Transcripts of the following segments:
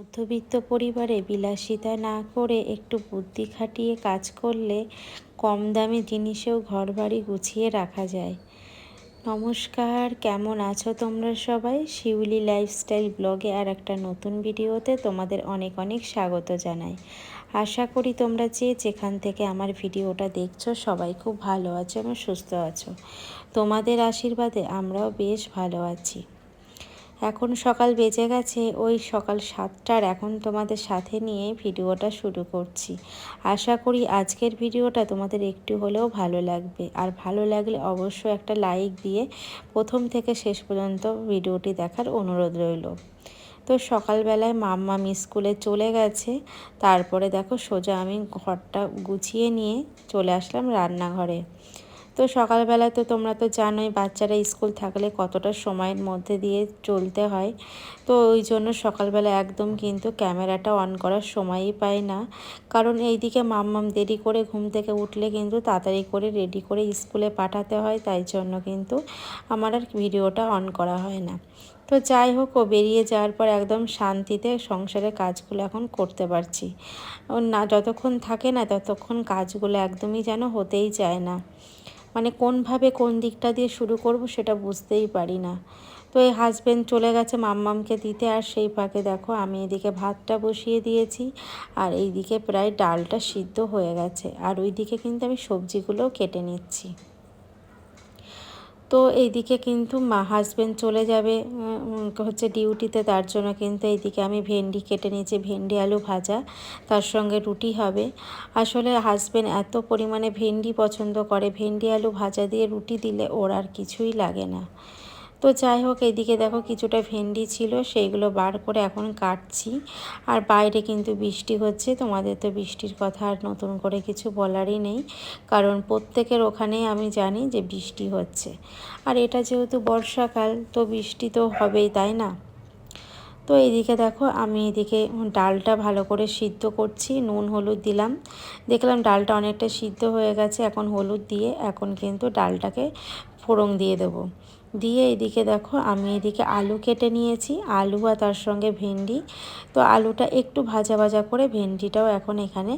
মধ্যবিত্ত পরিবারে বিলাসিতা না করে একটু বুদ্ধি খাটিয়ে কাজ করলে কম দামি জিনিসেও ঘরবাড়ি গুছিয়ে রাখা যায়। নমস্কার, কেমন আছো তোমরা সবাই? শিউলি লাইফস্টাইল ব্লগে আর একটা নতুন ভিডিওতে তোমাদের অনেক অনেক স্বাগত জানাই। আশা করি তোমরা যেখান থেকে আমার ভিডিওটা দেখছো সবাই খুব ভালো আছো এবং সুস্থ আছো। তোমাদের আশীর্বাদে আমরাও বেশ ভালো আছি। এখন সকাল বেজে গেছে ওই সকাল 7টার। এখন তোমাদের সাথে নিয়ে ভিডিওটা শুরু করছি। আশা করি আজকের ভিডিওটা তোমাদের একটু হলেও ভালো লাগবে, আর ভালো লাগলে অবশ্যই একটা লাইক দিয়ে প্রথম থেকে শেষ পর্যন্ত ভিডিওটি দেখার অনুরোধ রইল। তো সকালবেলায় মাম্মাম স্কুলে চলে গেছে, তারপরে দেখো সোজা আমি ঘরটা গুছিয়ে নিয়ে চলে আসলাম রান্নাঘরে। তো সকালবেলা তো তোমরা তো জানোই বাচ্চারা স্কুল থাকলে কতটা সময়ের মধ্যে দিয়ে চলতে হয়। তো ওই জন্য সকালবেলা একদম কিন্তু ক্যামেরাটা অন করার সময়ই পাই না, কারণ এইদিকে মাম্মাম দেরি করে ঘুম থেকে উঠলে কিন্তু তাড়াতাড়ি করে রেডি করে স্কুলে পাঠাতে হয়, তাই জন্য কিন্তু আমার আর ভিডিওটা অন করা হয় না। তো যাই হোক, ও বেরিয়ে যাওয়ার পর একদম শান্তিতে সংসারের কাজগুলো এখন করতে পারছি। ও না যতক্ষণ থাকে না ততক্ষণ কাজগুলো একদমই যেন হতেই চায় না, মানে কোনভাবে কোন দিকটা দিয়ে শুরু করব সেটা বুঝতেই পারি না। তো এই হাজব্যান্ড চলে গেছে মাম্মামকে দিতে, আর সেই ফাঁকে দেখো আমি এদিকে ভাতটা বসিয়ে দিয়েছি, আর এইদিকে প্রায় ডালটা সিদ্ধ হয়ে গেছে, আর ওইদিকে কিন্তু আমি সবজিগুলোও কেটে নিচ্ছি। তো এইদিকে কিন্তু হাজব্যান্ড চলে যাবে হচ্ছে ডিউটিতে, তার জন্য কিন্তু এইদিকে আমি ভেন্ডি কেটে নিয়েছি, ভেন্ডি আলু ভাজা, তার সঙ্গে রুটি হবে। আসলে হাজব্যান্ড এত পরিমাণে ভেন্ডি পছন্দ করে, ভেন্ডি আলু ভাজা দিয়ে রুটি দিলে ওর আর কিছুই লাগে না। তো যাই হোক, এইদিকে দেখো কিছুটা ভেন্ডি ছিল, সেইগুলো বার করে এখন কাটছি। আর বাইরে কিন্তু বৃষ্টি হচ্ছে, তোমাদের তো বৃষ্টির কথা আর নতুন করে কিছু বলারই নেই, কারণ প্রত্যেকের ওখানেই আমি জানি যে বৃষ্টি হচ্ছে। আর এটা যেহেতু বর্ষাকাল, তো বৃষ্টি তো হবেই, তাই না? তো এইদিকে দেখো আমি এদিকে ডালটা ভালো করে সিদ্ধ করছি, নুন হলুদ দিলাম, দেখলাম ডালটা অনেকটা সিদ্ধ হয়ে গেছে। এখন হলুদ দিয়ে এখন কিন্তু ডালটাকে ফোড়ন দিয়ে দেবো। দিয়ে এদিকে দেখো আমি এদিকে আলু কেটে নিয়েছি, আলু আর তার সঙ্গে ভেন্ডি। তো আলুটা একটু ভাজা ভাজা করে ভেন্ডিটাও এখন এখানে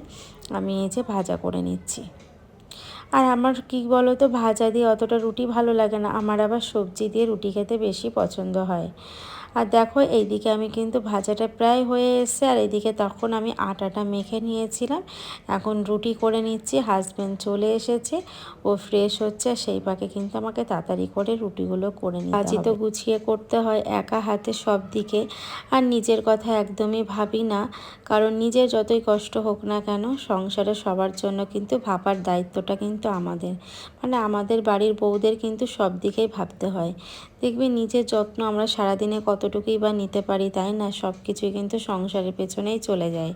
আমি এই যে ভাজা করে নিচ্ছি। আর আমার কি বলো তো, ভাজা দিয়ে অতটা রুটি ভালো লাগে না, আমার আবার সবজি দিয়ে রুটি খেতে বেশি পছন্দ হয়। আর দেখো এইদিকে আমি কিন্তু ভাজাটা প্রায় হয়ে এসছে, আর এইদিকে তখন আমি আটাটা মেখে নিয়েছিলাম, এখন রুটি করে নিচ্ছি। হাজব্যান্ড চলে এসেছে, ও ফ্রেশ হচ্ছে, সেই পাকে কিন্তু আমাকে তাড়াতাড়ি করে রুটিগুলো করে নিতে হবে। কাজই তো গুছিয়ে করতে হয় একা হাতে সব দিকে, আর নিজের কথা একদমই ভাবি না, কারণ নিজের যতই কষ্ট হোক না কেন সংসারে সবার জন্য কিন্তু ভাবার দায়িত্বটা কিন্তু আমাদের, মানে আমাদের বাড়ির বউদের কিন্তু সব দিকেই ভাবতে হয়। দেখবি নিজের যত্ন আমরা সারাদিনে কতটুকুই বা নিতে পারি, তাই না? সব কিছুই কিন্তু সংসারের পেছনেই চলে যায়।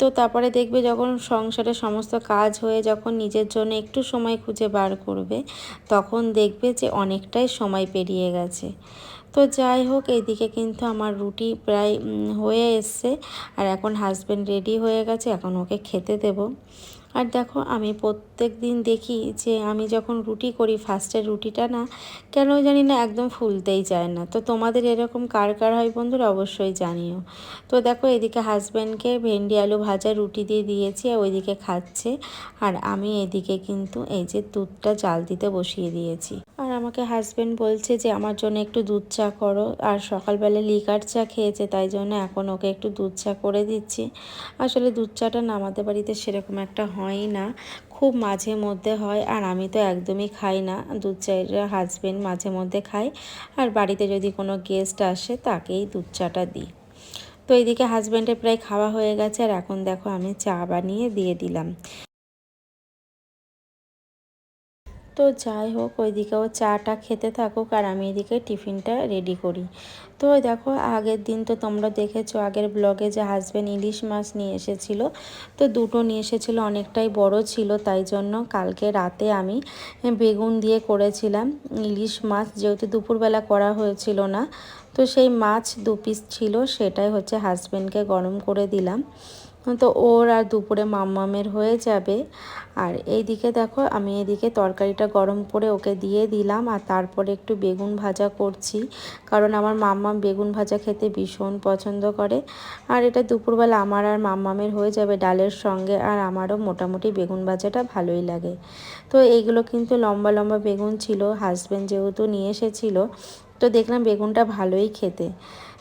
তো তারপরে দেখবে যখন সংসারের সমস্ত কাজ হয়ে যখন নিজের জন্য একটু সময় খুঁজে বার করবে, তখন দেখবে যে অনেকটাই সময় পেরিয়ে গেছে। তো যাই হোক, এইদিকে কিন্তু আমার রুটি প্রায় হয়ে এসছে, আর এখন হাজব্যান্ড রেডি হয়ে গেছে, এখন ওকে খেতে দেব। আর দেখো আমি প্রত্যেক দিন দেখি যে আমি যখন রুটি করি ফার্স্টের রুটিটা না কেন জানি না একদম ফুলতেই চায় না। তো তোমাদের এরকম কার কার হয় বন্ধুরা অবশ্যই জানিও। তো দেখো এদিকে হাজব্যান্ডকে ভেন্ডি আলু ভাজা রুটি দিয়ে দিয়েছি, ওইদিকে খাচ্ছে, আর আমি এদিকে কিন্তু এই যে দুধটা জাল দিতে বসিয়ে দিয়েছি। আর আমাকে হাজব্যান্ড বলছে যে আমার জন্য একটু দুধ চা করো, আর সকালবেলা লিকার চা খেয়েছে, তাই জন্য এখন ওকে একটু দুধ চা করে দিচ্ছি। আসলে দুধ চাটা না আমাদের বাড়িতে সেরকম একটা হয়ই না, খুব মাঝে মধ্যে হয়, আর আমি তো একদমই খাই না দুধ চাটা, হাজব্যান্ড মাঝে মধ্যে খায়, আর বাড়িতে যদি কোনো গেস্ট আসে তাকেই দুধ চাটা দিই। তো এইদিকে হাজব্যান্ডের প্রায় খাওয়া হয়ে গেছে, আর এখন দেখো আমি চা বানিয়ে দিয়ে দিলাম। তো যাই হোক, ওইদিকেও চাটা খেতে থাকুক, আর আমি এদিকে টিফিনটা রেডি করি। তো দেখো আগের দিন তো তোমরা দেখেছো আগের ব্লগে যে হাজব্যান্ড ইলিশ মাছ নিয়ে এসেছিলো, তো দুটো নিয়ে এসেছিলো, অনেকটাই বড় ছিল, তাই জন্য কালকে রাতে আমি বেগুন দিয়ে করেছিলাম ইলিশ মাছ, যেহেতু দুপুরবেলা করা হয়েছিল না। তো সেই মাছ 2 পিস ছিল, সেটাই হচ্ছে হাজব্যান্ডকে গরম করে দিলাম। তো ওর আর দুপুরে মাম্মামের হয়ে যাবে। আর এইদিকে দেখো আমি এদিকে তরকারিটা গরম করে ওকে দিয়ে দিলাম, আর তারপরে একটু বেগুন ভাজা করছি, কারণ আমার মাম্মাম বেগুন ভাজা খেতে ভীষণ পছন্দ করে। আর এটা দুপুরবেলা আমার আর মাম্মামের হয়ে যাবে ডালের সঙ্গে, আর আমারও মোটামুটি বেগুন ভাজাটা ভালোই লাগে। তো এইগুলো কিন্তু লম্বা লম্বা বেগুন ছিল, হাজব্যান্ড যেহেতু নিয়ে এসেছিলো, তো দেখলাম বেগুনটা ভালোই খেতে।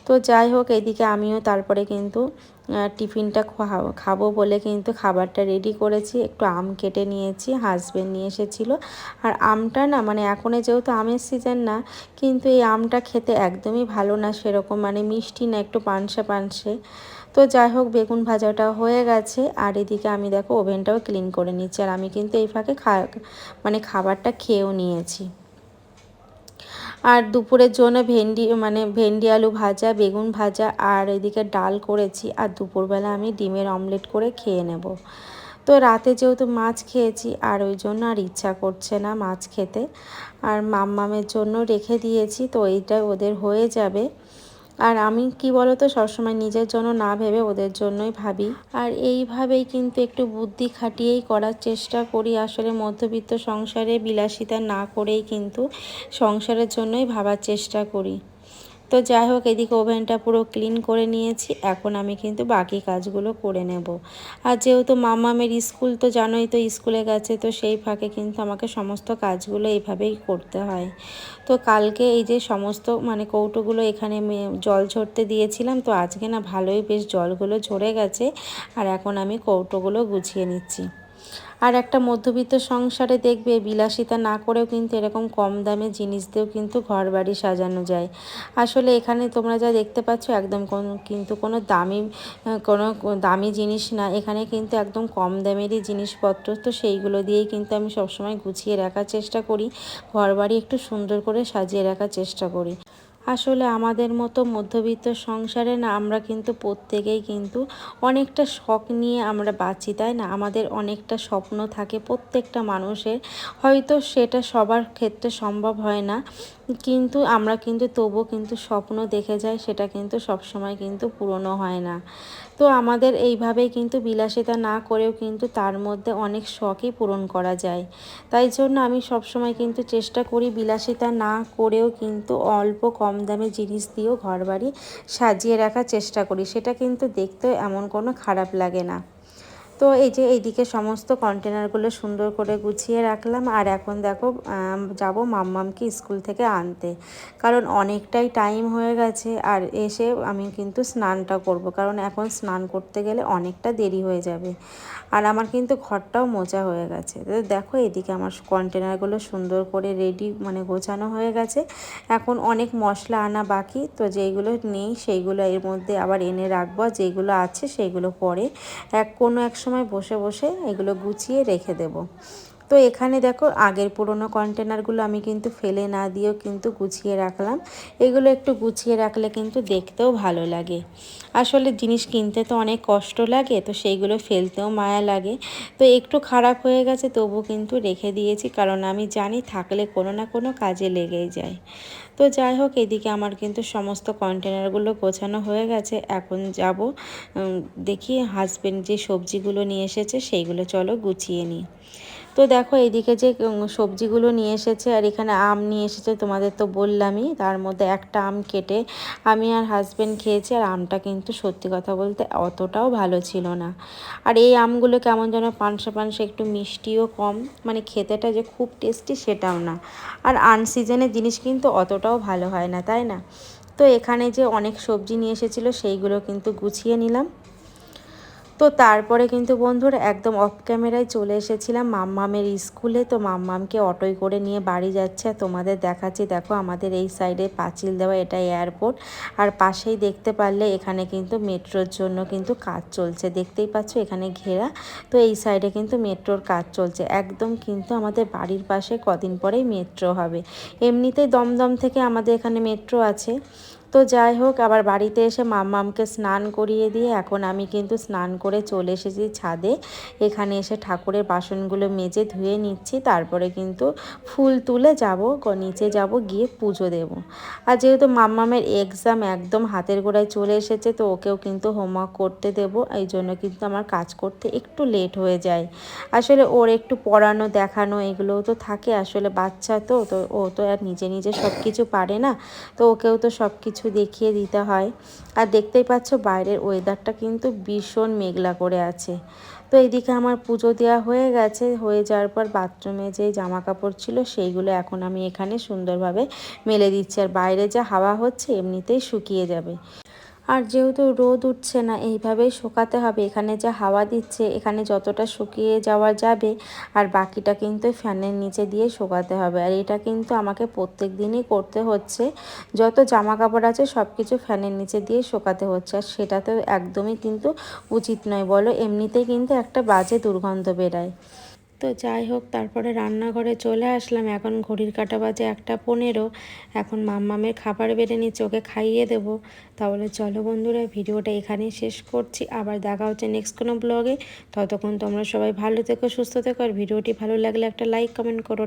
তো যাই হোক, এদিকে আমিও তারপরে কিন্তু টিফিনটা খাবো বলে কিন্তু খাবারটা রেডি করেছি। একটু আম কেটে নিয়েছি, হাজব্যান্ড নিয়ে এসেছিলো। আর আমটা না মানে এখন যেহেতু আমের সিজন না, কিন্তু এই আমটা খেতে একদমই ভালো না সেরকম, মানে মিষ্টি না, একটু পানসে পানসে। তো যাই হোক, বেগুন ভাজাটা হয়ে গেছে, আর এদিকে আমি দেখো ওভেনটাও ক্লিন করে নিচ্ছি। আর আমি কিন্তু এই ফাঁকে মানে খাবারটা খেয়েও নিয়েছি। আর দুপুরের জন্য ভেন্ডি আলু ভাজা, বেগুন ভাজা, আর এদিকে ডাল করেছি। আর দুপুরবেলা আমি ডিমের অমলেট করে খেয়ে নেব। তো রাতে যেহেতু মাছ খেয়েছি, আর ওই জন্য আর ইচ্ছা করছে না মাছ খেতে। আর মাম্মামের জন্য রেখে দিয়েছি, তো এইটা ওদের হয়ে যাবে। আর আমি কি বলতো, সবসময় নিজের জন্য না ভেবে ওদের জন্যই ভাবি। আর এইভাবেই কিন্তু একটু বুদ্ধি খাটিয়েই করার চেষ্টা করি। আসলে মধ্যবিত্ত সংসারে বিলাসিতা না করেই কিন্তু সংসারের জন্যই ভাবার চেষ্টা করি। তো যাই হোক, এদিকে ওভেনটা পুরো ক্লিন করে নিয়েছি। এখন আমি কিন্তু বাকি কাজগুলো করে নেব। আর যেহেতু মামামের স্কুল তো জানোই, তো স্কুলে গেছে, তো সেই ফাঁকে কিন্তু আমাকে সমস্ত কাজগুলো এইভাবেই করতে হয়। তো কালকে এই যে সমস্ত মানে কৌটোগুলো এখানে জল ঝরতে দিয়েছিলাম, তো আজকে না ভালোই বেশ জলগুলো ঝরে গেছে। আর এখন আমি কৌটোগুলো গুছিয়ে নিচ্ছি। আর একটা মধ্যবিত্ত সংসারে দেখবে বিলাসিতা না করেও কিন্তু এরকম কম দামে জিনিস দিয়েও কিন্তু ঘর বাড়ি সাজানো যায়। আসলে এখানে তোমরা যা দেখতে পাচ্ছ একদম কোনো দামি জিনিস না, এখানে কিন্তু একদম কম দামেরই জিনিসপত্র। তো সেইগুলো দিয়েই কিন্তু আমি সবসময় গুছিয়ে রাখার চেষ্টা করি, ঘর বাড়ি একটু সুন্দর করে সাজিয়ে রাখার চেষ্টা করি। আসলে আমাদের মতো মধ্যবিত্ত সংসারে না আমরা কিন্তু প্রত্যেকেই কিন্তু অনেকটা শখ নিয়ে আমরা বাঁচি, তাই না? আমাদের অনেকটা স্বপ্ন থাকে প্রত্যেকটা মানুষের, হয়তো সেটা সবার ক্ষেত্রে সম্ভব হয় না, কিন্তু আমরা কিন্তু তবুও কিন্তু স্বপ্ন দেখে যাই, সেটা কিন্তু সবসময় কিন্তু পূরণও হয় না। তো আমাদের এইভাবেই কিন্তু বিলাসিতা না করেও কিন্তু তার মধ্যে অনেক শখই পূরণ করা যায়। তাই জন্য আমি সবসময় কিন্তু চেষ্টা করি বিলাসিতা না করেও কিন্তু অল্প কম দামে জিনিস দিয়েও ঘরবাড়ি সাজিয়ে রাখার চেষ্টা করি, সেটা কিন্তু দেখতেও এমন কোনো খারাপ লাগে না। তো এই যে এইদিকে সমস্ত কন্টেনারগুলো সুন্দর করে গুছিয়ে রাখলাম। আর এখন দেখো যাব মাম্মামকে স্কুল থেকে আনতে, কারণ অনেকটাই টাইম হয়ে গেছে। আর এসে আমি কিন্তু স্নানটা করব, কারণ এখন স্নান করতে গেলে অনেকটা দেরি হয়ে যাবে। আর আমার কিন্তু ঘরটাও মোছা হয়ে গেছে। তো দেখো এদিকে আমার কন্টেনারগুলো সুন্দর করে রেডি মানে গোছানো হয়ে গেছে। এখন অনেক মশলা আনা বাকি, তো যেইগুলো নেই সেইগুলো এর মধ্যে আবার এনে রাখবো, যেইগুলো আছে সেইগুলো পরে কোনো এক সময় বসে বসে এগুলো গুছিয়ে রেখে দেব। তো এখানে দেখো আগের পুরনো কন্টেনারগুলো আমি কিন্তু ফেলে না দিয়েও কিন্তু গুছিয়ে রাখলাম। এগুলো একটু গুছিয়ে রাখলে কিন্তু দেখতেও ভালো লাগে। আসলে জিনিস কিনতে তো অনেক কষ্ট লাগে, তো সেইগুলো ফেলতেও মায়া লাগে। তো একটু খারাপ হয়ে গেছে তবু কিন্তু রেখে দিয়েছি, কারণ আমি জানি থাকলে কোনো না কোনো কাজে লেগেই যায়। তো যাই হোক, এদিকে আমার কিন্তু সমস্ত কন্টেনারগুলো গোছানো হয়ে গেছে। এখন যাব দেখি হাজব্যান্ড যে সবজিগুলো নিয়ে এসেছে সেইগুলো চলো গুছিয়ে নিই। তো দেখো এইদিকে যে সবজিগুলো নিয়ে এসেছে, আর এখানে আম নিয়ে এসেছে, তোমাদের তো বললামই। তার মধ্যে একটা আম কেটে আমি আর হাজব্যান্ড খেয়েছি, আর আমটা কিন্তু সত্যি কথা বলতে অতটাও ভালো ছিল না। আর এই আমগুলো কেমন যেন পানসে পানসে, একটু মিষ্টিও কম, মানে খেতেটা যে খুব টেস্টি সেটাও না। আর আনসিজনের জিনিস কিন্তু অতটাও ভালো হয় না, তাই না? তো এখানে যে অনেক সবজি নিয়ে এসেছিলো সেইগুলো কিন্তু গুছিয়ে নিলাম। তো তারপরে কিন্তু বন্ধুরা একদম অফ ক্যামেরায় চলে এসেছিলাম মাম্মামের স্কুলে। তো মাম্মামকে অটোয় করে নিয়ে বাড়ি যাচ্ছে, আর তোমাদের দেখাচ্ছি। দেখো আমাদের এই সাইডে পাঁচিল দেওয়া, এটা এয়ারপোর্ট। আর পাশেই দেখতে পারলে এখানে কিন্তু মেট্রোর জন্য কিন্তু কাজ চলছে, দেখতেই পাচ্ছ এখানে ঘেরা। তো এই সাইডে কিন্তু মেট্রোর কাজ চলছে একদম, কিন্তু আমাদের বাড়ির পাশে কদিন পরেই মেট্রো হবে। এমনিতেই দমদম থেকে আমাদের এখানে মেট্রো আছে, তো যাই হোক, আবার বাড়িতে এসে মাম্মামকে স্নান করিয়ে দিয়ে এখন আমি কিন্তু স্নান করে চলে এসেছি ছাদে। এখানে এসে ঠাকুরের বাসনগুলো মেজে ধুয়ে নিচ্ছি, তারপরে কিন্তু ফুল তুলে যাব, নিচে যাব, গিয়ে পুজো দেব। আর যেহেতু মাম্মামের এক্সাম একদম হাতের গোড়ায় চলে এসেছে, তো ওকেও কিন্তু হোমওয়ার্ক করতে দেব, এই জন্য কিন্তু আমার কাজ করতে একটু লেট হয়ে যায়। আসলে ওর একটু পড়ানো দেখানো এগুলোও তো থাকে, আসলে বাচ্চা তো ও তো আর নিজে নিজে সব কিছু পারে না, তো ওকেও তো সব কিছু দেখিয়ে দিতে হয়। আর দেখতেই পাচ্ছ বাইরের ওয়েদারটা কিন্তু ভীষণ মেঘলা করে আছে। তো এইদিকে আমার পুজো দেওয়া হয়ে গেছে, হয়ে যাওয়ার পর বাথরুমে যে জামা কাপড় ছিল সেইগুলো এখন আমি এখানে সুন্দরভাবে মেলে দিচ্ছি, আর বাইরে যা হাওয়া হচ্ছে এমনিতেই শুকিয়ে যাবে। আর যেহেতু রোদ উঠছে না, এইভাবেই শুকাতে হবে। এখানে যা হাওয়া দিচ্ছে এখানে যতটা শুকিয়ে যাওয়া যাবে, আর বাকিটা কিন্তু ফ্যানের নিচে দিয়ে শুকাতে হবে। আর এটা কিন্তু আমাকে প্রত্যেক দিনই করতে হচ্ছে, যত জামা কাপড় আছে সব কিছু ফ্যানের নিচে দিয়ে শুকাতে হচ্ছে। আর সেটা তো একদমই কিন্তু উচিত নয় বলো, এমনিতেই কিন্তু একটা বাজে দুর্গন্ধ বেরায়। তো যাই হোক, তারপরে রান্নাঘরে চলে আসলাম। এখন ঘড়ির কাঁটা বাজে 1:15। এখন মাম্মামের খাবার বেড়ে নিচ্ছে, ওকে খাইয়ে দেবো। তাহলে চলো বন্ধুরা, ভিডিওটা এখানেই শেষ করছি, আবার দেখা হচ্ছে নেক্সট কোনো ব্লগে। ততক্ষণ তোমরা সবাই ভালো থেকো, সুস্থ থেকো, আর ভিডিওটি ভালো লাগলে একটা লাইক কমেন্ট করো।